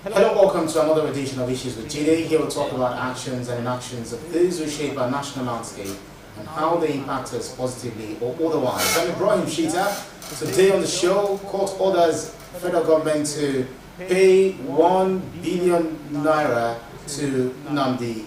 Hello, welcome to another edition of Issues with Jide. Here we'll talk about actions and inactions of those who shape our national landscape and how they impact us positively or otherwise. I'm Ibrahim Shita. Today on the show, court orders federal government to pay 1 billion naira to Nnamdi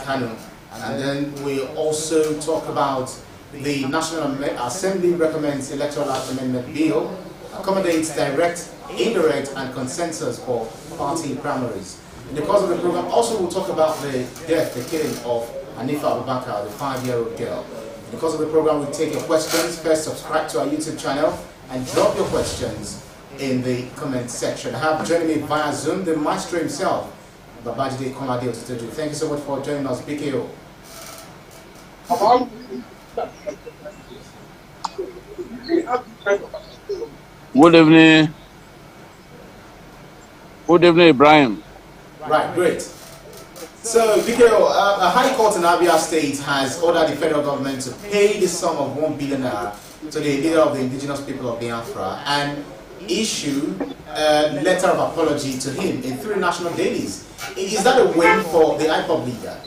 Kanu. And then we also talk about the National Assembly recommends Electoral Act Amendment Bill, accommodates direct, indirect and consensus for party primaries. In the course of the program, also we'll talk about the death, the killing of Hanifa Abubakar, the 5-year-old girl. In the course of the program, we'll take your questions. First, subscribe to our YouTube channel and drop your questions in the comment section. I have joining me via Zoom the maestro himself, Babajide Kolade-Otitoju. Thank you so much for joining us, BKO. Good evening. Good evening, Ibrahim. Right, great. So, BKO, a High Court in Abia State has ordered the federal government to pay the sum of 1 billion naira to the leader of the indigenous people of Biafra and issue a letter of apology to him in 3 national dailies. Is that a win for the IPOB leader?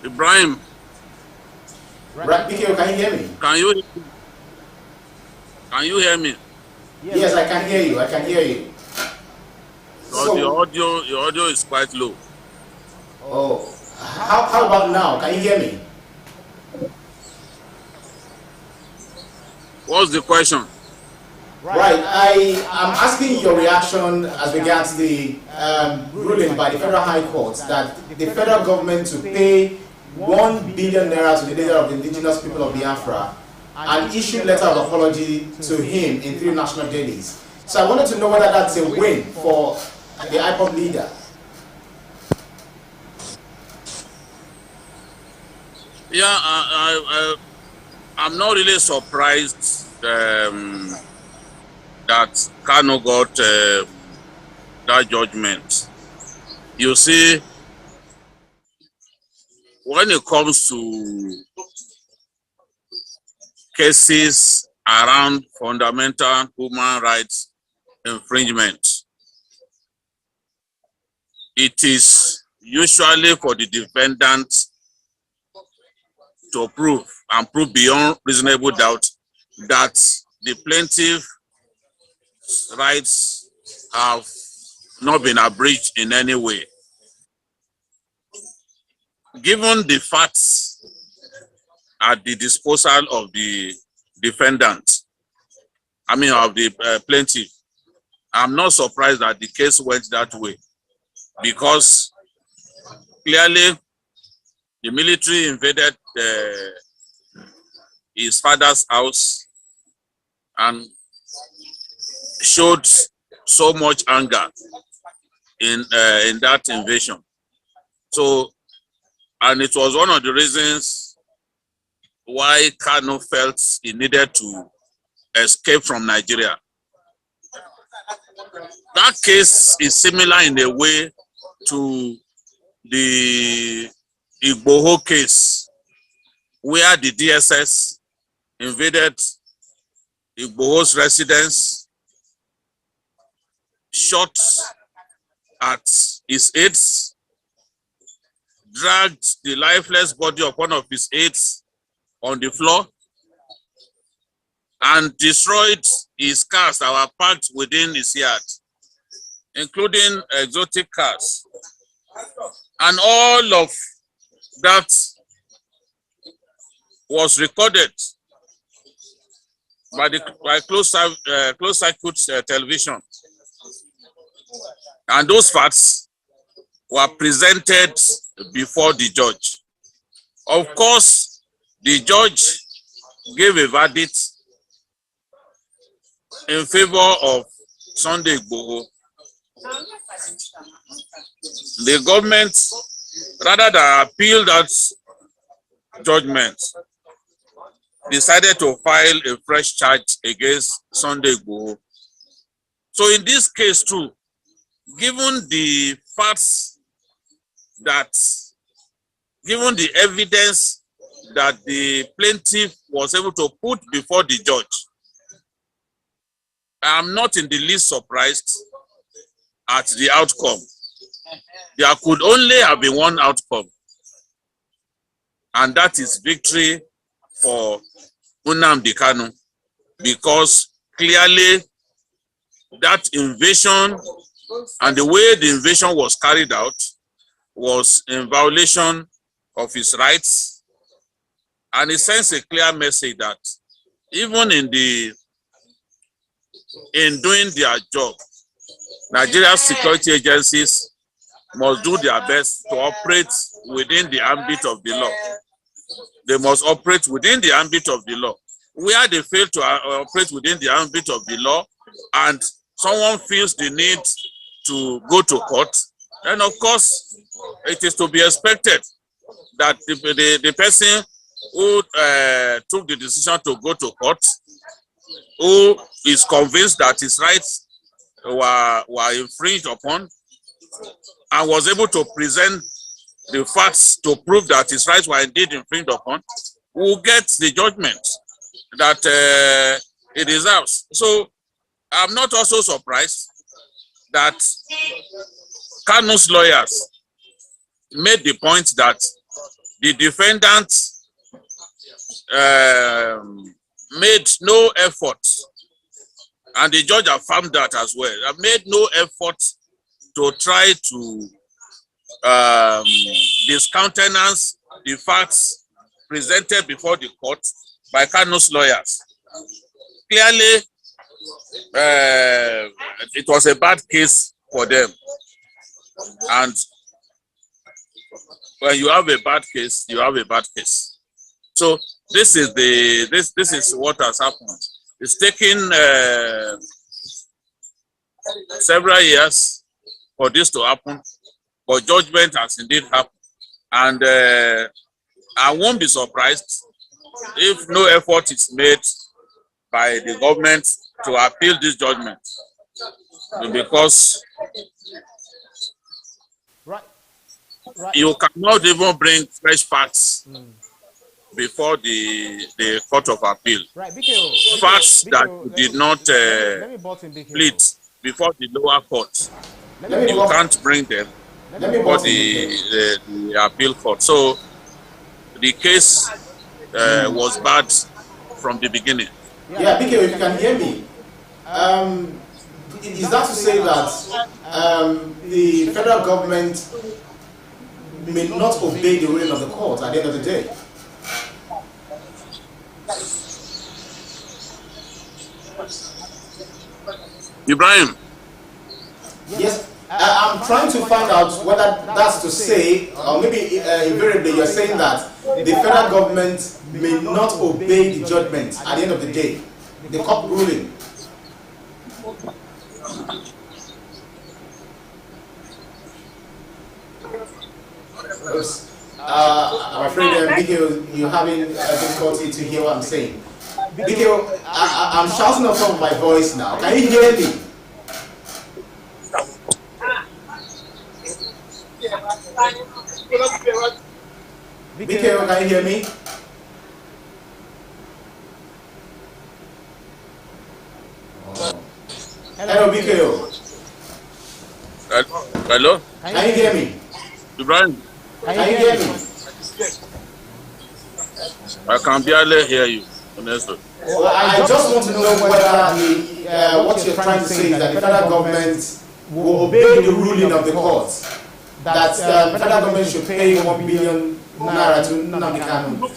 Ibrahim. Right, BKO, can you hear me? Can you hear me? Yes, I can hear you. I can hear you. So, your audio is quite low. Oh, how about now? Can you hear me? What's the question? Right, I am asking your reaction as regards the ruling by the Federal High Court that the federal government to pay 1 billion naira to the leader of the indigenous people of Biafra and issue a letter of apology to him in 3 national dailies. So I wanted to know whether that's a win for the IPOB leader. Yeah, I'm not really surprised that Kano got that judgment. You see, when it comes to cases around fundamental human rights infringement, it is usually for the defendant to prove and prove beyond reasonable doubt that the plaintiff's rights have not been abridged in any way. Given the facts at the disposal of the defendant, of the plaintiff, I'm not surprised that the case went that way, because clearly the military invaded his father's house and showed so much anger in that invasion. So, and it was one of the reasons why Kano felt he needed to escape from Nigeria. That case is similar in a way to the Igboho case, where the DSS invaded Igboho's residence, shot at his aides, dragged the lifeless body of one of his aides on the floor, and destroyed his cars that were parked within his yard, including exotic cars. And all of that was recorded by closed circuit television. And those facts were presented before the judge. Of course, the judge gave a verdict in favor of Sunday Igboho. The government, rather than appeal that judgment, decided to file a fresh charge against Sunday Igboho. So in this case too, given the facts that, given the evidence that the plaintiff was able to put before the judge, I am not in the least surprised at the outcome. There could only have been one outcome, and that is victory for Nnamdi Kanu, because clearly that invasion and the way the invasion was carried out was in violation of his rights, and it sends a clear message that even in doing their job, Nigeria's security agencies must do their best to operate within the ambit of the law. They must operate within the ambit of the law. Where they fail to operate within the ambit of the law and someone feels the need to go to court, then of course it is to be expected that the person who took the decision to go to court, who is convinced that his rights were infringed upon and was able to present the facts to prove that his rights were indeed infringed upon, will get the judgment that he deserves. So I'm not also surprised that Kanu's lawyers made the point that the defendant made no effort, and the judge affirmed that as well. I made no effort to try to discountenance the facts presented before the court by Kanu's lawyers. Clearly, it was a bad case for them, and when you have a bad case, you have a bad case. So this is this is what has happened. It's taken several years for this to happen, but judgment has indeed happened, and I won't be surprised if no effort is made by the government to appeal this judgment, because you cannot even bring fresh facts before the court of appeal. Facts that you did not plead before the lower court, you can't bring them before the appeal court. So the case was bad from the beginning. Yeah, BK, if you can hear me, is that to say that the federal government may not obey the ruling of the court at the end of the day? Ibrahim? Yes, I'm trying to find out whether that's to say, or maybe invariably you're saying that the federal government may not obey the judgment at the end of the day, the court ruling. I'm afraid, Biko, you're having difficulty to hear what I'm saying. Biko, I'm shouting on top of my voice now. Can you hear me? Biko, can you hear me? Hello, Biko. Hello? Can you hear me? Ibrahim? Can you hear me? I can barely hear you, honestly. Well, I just want to know whether what you're trying to say is that the federal government will obey the ruling of the court, that the federal government should pay 1 billion naira to Nnamdi Kanu.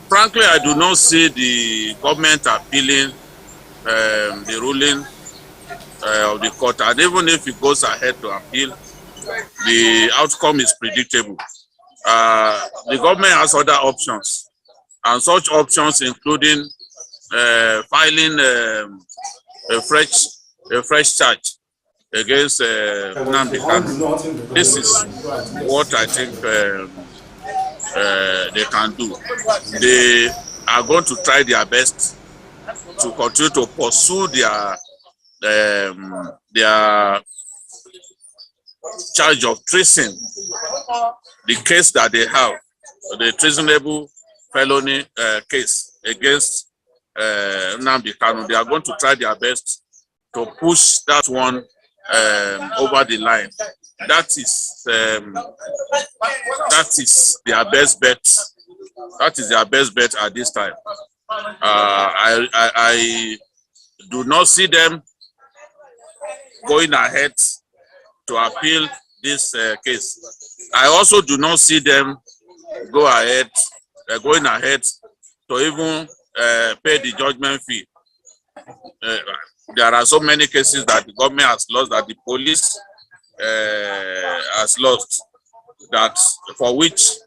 Frankly, I do not see the government appealing the ruling of the court, and even if it goes ahead to appeal, the outcome is predictable. The government has other options, and such options including filing a fresh charge against Nnamdi Kanu. This is what I think they can do. They are going to try their best to continue to pursue their charge of treason, the case that they have, the treasonable felony case against Nnamdi Kanu. They are going to try their best to push that one over the line. That is their best bet. That is their best bet at this time. I do not see them going ahead to appeal this case. I also do not see them going ahead to even pay the judgment fee. There are so many cases that the government has lost, that the police has lost, that for which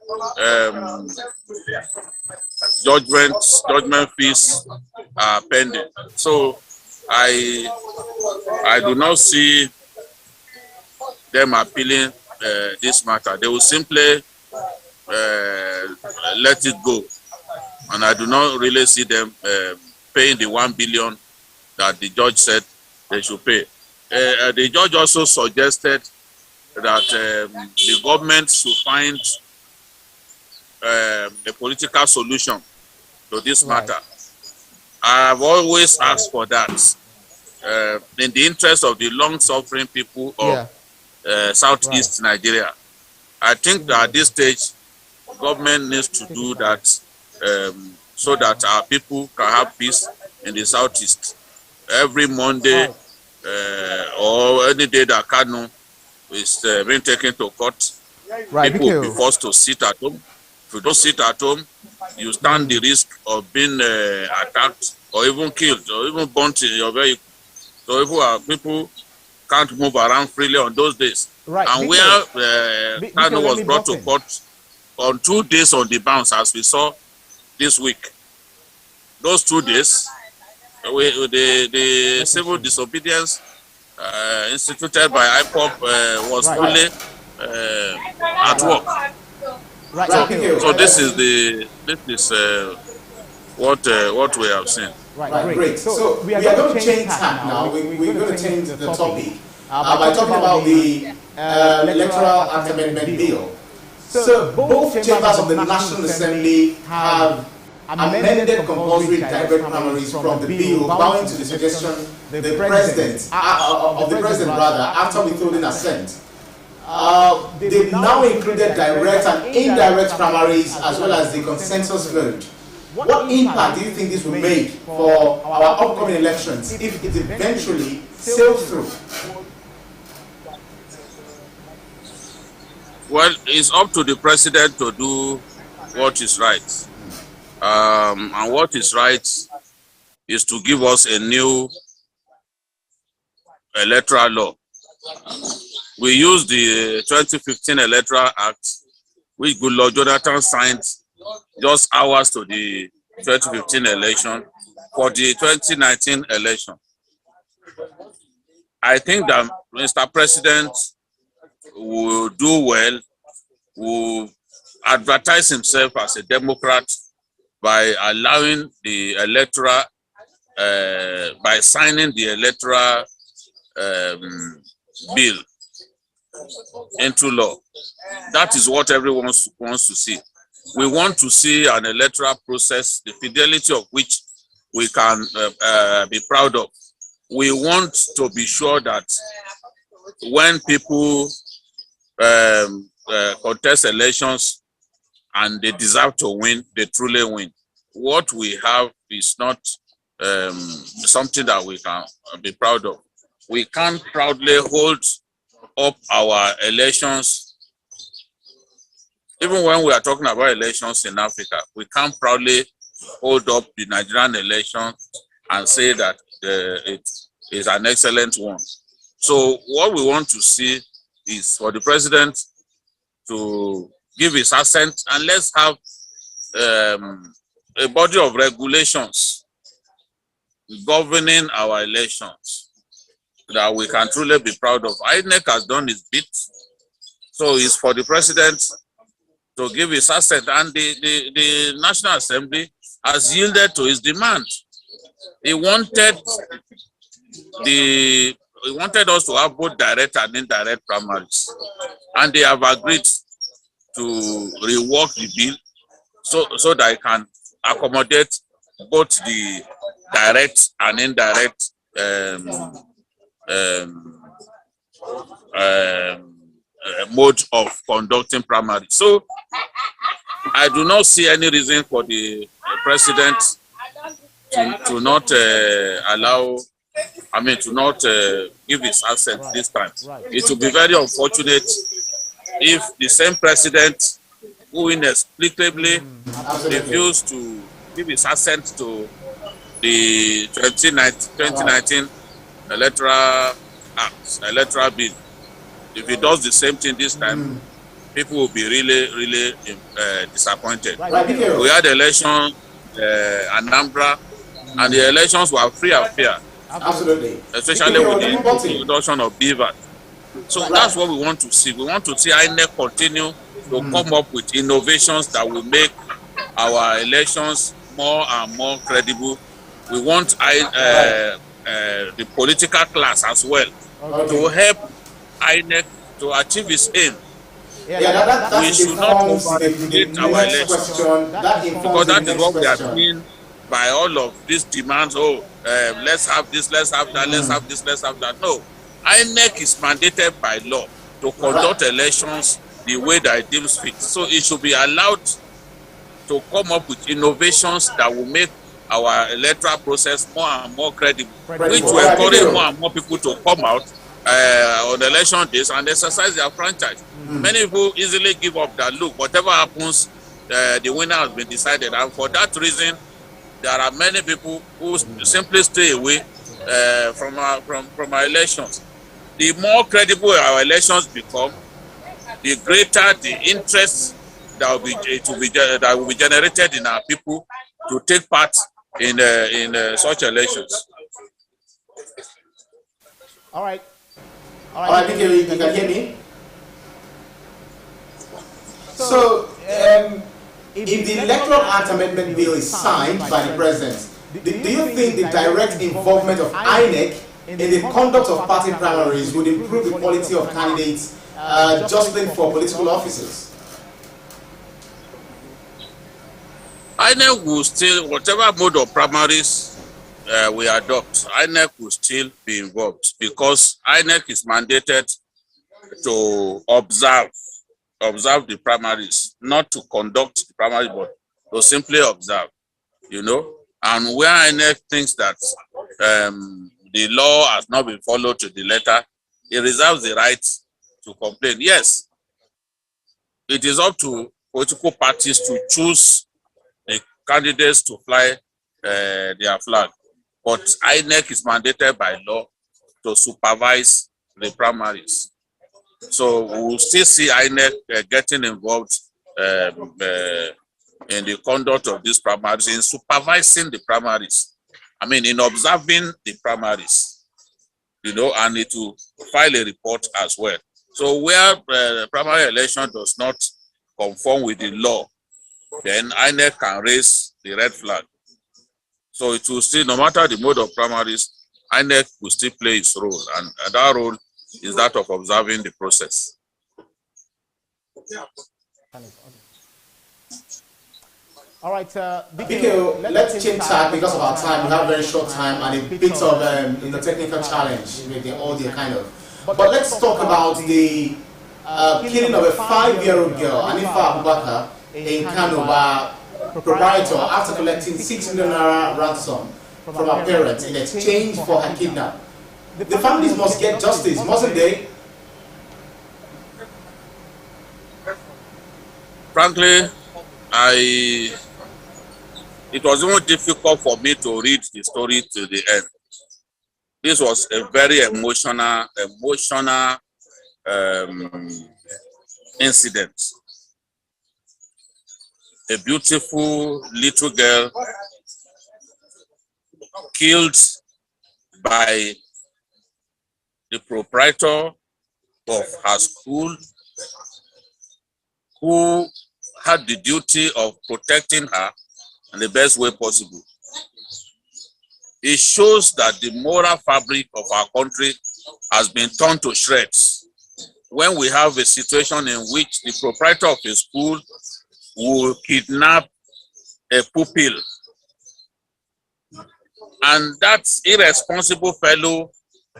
judgment fees are pending. So I do not see them appealing this matter. They will simply let it go, and I do not really see them paying the 1 billion that the judge said they should pay. The judge also suggested that the government should find a political solution to this matter. I have always asked for that in the interest of the long-suffering people of Southeast Nigeria. I think that at this stage, government needs to do that so that our people can have peace in the Southeast. Every Monday or any day that Kano is being taken to court, people will be forced to sit at home. If you don't sit at home, you stand the risk of being attacked or even killed or even burnt in your vehicle. So people can't move around freely on those days. And where Kano was brought to court on 2 days on the bounce, as we saw this week, those 2 days, the civil disobedience instituted by IPOP was fully at work. So this is what we have seen. Right, great. So we are going to change tack now. We're going to change the topic by talking about the Electoral Act Amendment Bill. So both chambers of the National Assembly have amended compulsory direct primaries from the bill, bowing to the suggestion the president after withholding assent. They've now included direct and indirect primaries as well as the consensus vote. What impact do you think this will make for our upcoming elections if it eventually sails through? Well, it's up to the president to do what is right. And what is right is to give us a new electoral law. We used the 2015 Electoral Act, which Goodluck Jonathan signed just hours to the 2015 election for the 2019 election. I think that Mr. President will do well, will advertise himself as a Democrat by allowing the electoral, by signing the electoral bill into law. That is what everyone wants to see. We want to see an electoral process, the fidelity of which we can be proud of. We want to be sure that when people contest elections and they deserve to win, they truly win. What we have is not something that we can be proud of. We can't proudly hold up our elections. Even when we are talking about elections in Africa, we can't proudly hold up the Nigerian election and say that it is an excellent one. So what we want to see is for the president to give his assent, and let's have a body of regulations governing our elections that we can truly be proud of. INEC has done its bit, so it's for the president to give his assent, and the National Assembly has yielded to his demand. He wanted the he wanted us to have both direct and indirect primaries, and they have agreed to rework the bill so that it can accommodate both the direct and indirect mode of conducting primaries. So I do not see any reason for the president to not allow, to not give his assent this time. It will be very unfortunate if the same president who inexplicably refused to give his assent to the 2019 Electoral Act, Electoral Bill, if he does the same thing this time, people will be really disappointed. We had election Anambra, and the elections were free and fair. Absolutely. Especially with the introduction of BVAT. So that's what we want to see. We want to see INEC continue to come up with innovations that will make our elections more and more credible. We want the political class as well to help INEC to achieve its aim. We should not overstate our elections, because that is what we are doing by all of these demands. Oh, let's have this, let's have that, let's have this, let's have that. No, INEC is mandated by law to conduct elections the way that it deems fit. So it should be allowed to come up with innovations that will make our electoral process more and more credible, which will encourage more and more people to come out on election days and exercise their franchise. Many people easily give up that, look, whatever happens, the winner has been decided. And for that reason, there are many people who simply stay away from our elections. The more credible our elections become, the greater the interest that will be generated in our people to take part in such elections. All right, you can hear me. So, if the Electoral Act Amendment Bill is signed by the President, do you think the direct involvement of INEC in the conduct of party primaries would improve the quality of candidates jostling for political offices? INEC will still, whatever mode of primaries we adopt, INEC will still be involved, because INEC is mandated to observe the primaries, not to conduct the primaries, but to simply observe, And where INEC thinks that the law has not been followed to the letter, it reserves the right to complain. Yes, it is up to political parties to choose the candidates to fly their flag, but INEC is mandated by law to supervise the primaries. So we will still see INEC getting involved in the conduct of these primaries, in supervising the primaries. In observing the primaries, and it will file a report as well. So where the primary election does not conform with the law, then INEC can raise the red flag. So it will still, no matter the mode of primaries, INEC will still play its role, and that role is that of observing the process. All right, Pupil, let's change tack because of our time. We have a very short time and a bit of technical challenge with the audio kind of. But let's talk about the killing of a 5-year-old girl, Hanifa Abubakar, in Kano by proprietor after collecting 6 million naira ransom from her parents in exchange for her kidnap. The families must get justice, mustn't they? Frankly, it was more difficult for me to read the story to the end. This was a very emotional incident. A beautiful little girl killed by the proprietor of her school, who had the duty of protecting her in the best way possible. It shows that the moral fabric of our country has been torn to shreds when we have a situation in which the proprietor of a school will kidnap a pupil. And that irresponsible fellow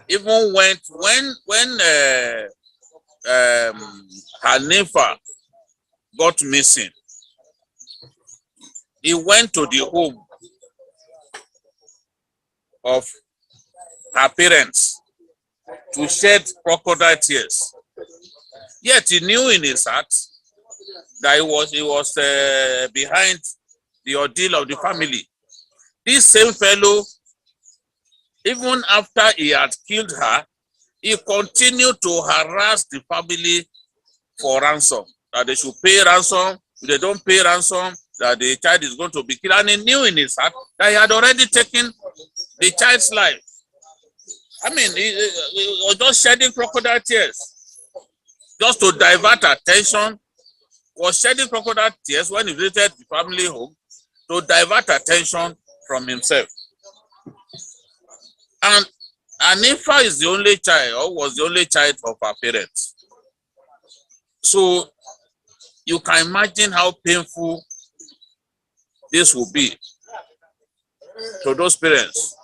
even went when Hanifa got missing. He went to the home of her parents to shed crocodile tears. Yet he knew in his heart that he was behind the ordeal of the family. This same fellow, even after he had killed her, he continued to harass the family for ransom, that they should pay ransom. If they don't pay ransom, that the child is going to be killed. And he knew in his heart that he had already taken the child's life. I mean, he was just shedding crocodile tears, just to divert attention. Was shedding crocodile tears when he visited the family home to divert attention from himself. And Hanifa is the only child, or was the only child of her parents. So you can imagine how painful this will be to those parents.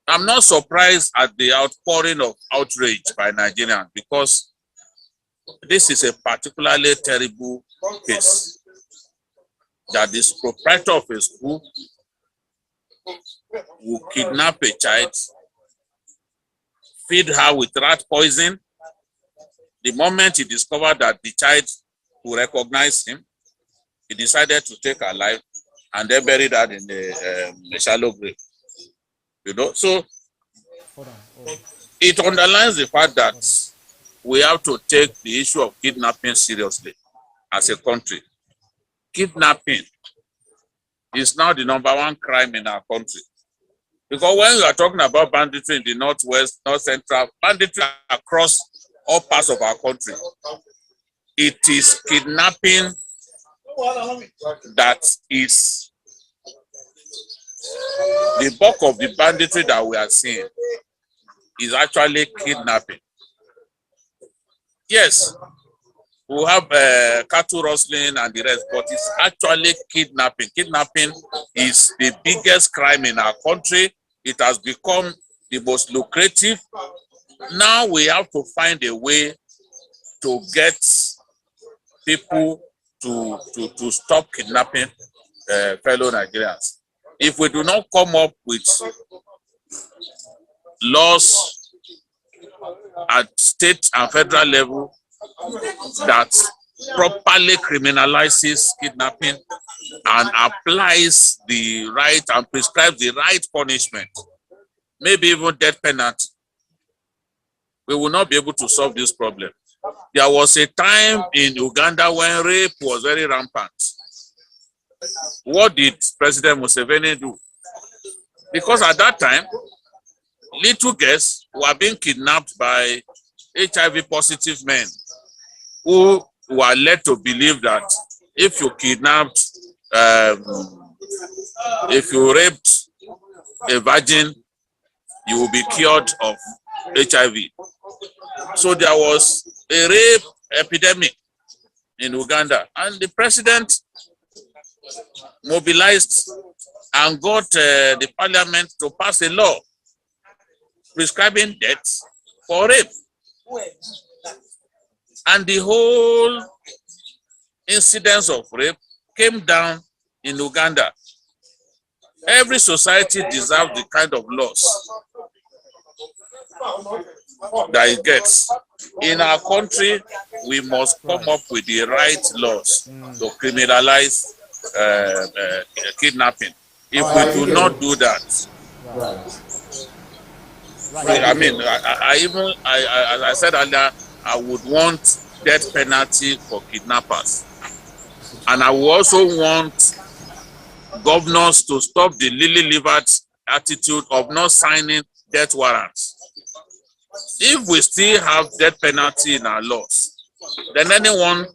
I'm not surprised at the outpouring of outrage by Nigerians, because this is a particularly terrible case, that this proprietor of a school will kidnap a child, feed her with rat poison. The moment he discovered that the child will recognize him, he decided to take her life and then bury that in the shallow grave. You know, so it underlines the fact that we have to take the issue of kidnapping seriously as a country. Kidnapping is now the #1 crime in our country. Because when we are talking about banditry in the northwest, north central, banditry across all parts of our country, it is kidnapping that is the bulk of the banditry that we are seeing is actually kidnapping. Yes, we have cattle rustling and the rest, but it's actually kidnapping. Kidnapping is the biggest crime in our country. It has become the most lucrative. Now we have to find a way to get people to stop kidnapping fellow Nigerians. If we do not come up with laws at state and federal level that properly criminalizes kidnapping and applies the right and prescribes the right punishment, maybe even death penalty, we will not be able to solve this problem. There was a time in Uganda when rape was very rampant. What did President Museveni do? Because at that time, little girls were being kidnapped by HIV positive men who were led to believe that if you kidnapped, if you raped a virgin, you will be cured of HIV. So there was a rape epidemic in Uganda, and the president mobilized and got the parliament to pass a law prescribing death for rape. And the whole incidence of rape came down in Uganda. Every society deserves the kind of laws that it gets. In our country, we must come up with the right laws to criminalize kidnapping. If we do not do that, I mean, as I said earlier, I would want death penalty for kidnappers. And I would also want governors to stop the lily-livered attitude of not signing death warrants. If we still have death penalty in our laws, then anyone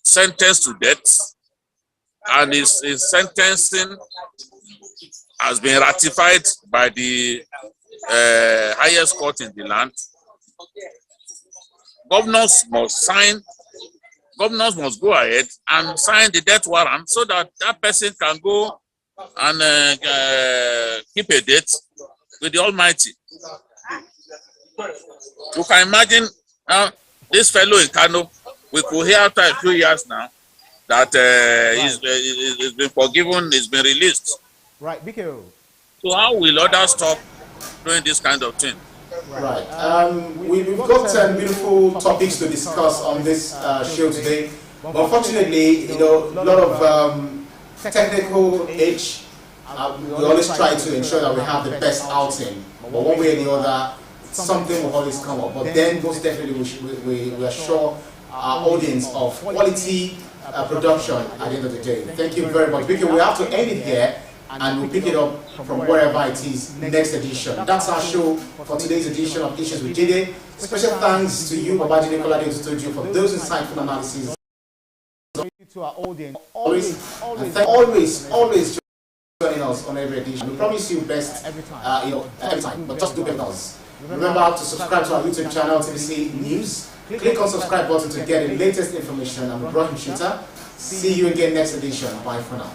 sentenced to death and his sentencing has been ratified by the highest court in the land, governors must go ahead and sign the death warrant so that that person can go and keep a date with the Almighty. You can imagine now this fellow in Kano, we could hear after a few years now that he's been forgiven, he's been released. Right, BKO. So how will others stop doing this kind of thing? Right. We've got 10 beautiful topics to discuss on this show today. But unfortunately, you know, a lot of technical age. We always try to ensure that we have the best outing. But one way or the other, something will always come up. But then, most definitely, we assure our audience of quality production at the end of the day. Thank you very much. Because we have to end it here, and we'll pick it up from wherever it is next edition. That's our show for today's edition of Issues with Jide. Special thanks to you, Babajide Kolade-Otitoju, for those insightful analyses. To our audience, always joining us on every edition. We promise you best every time, but just do better than us. Remember to subscribe to our YouTube channel, TVC News. Click on subscribe button to get the latest information. I'm Ibrahim Shooter. See you again next edition. Bye for now.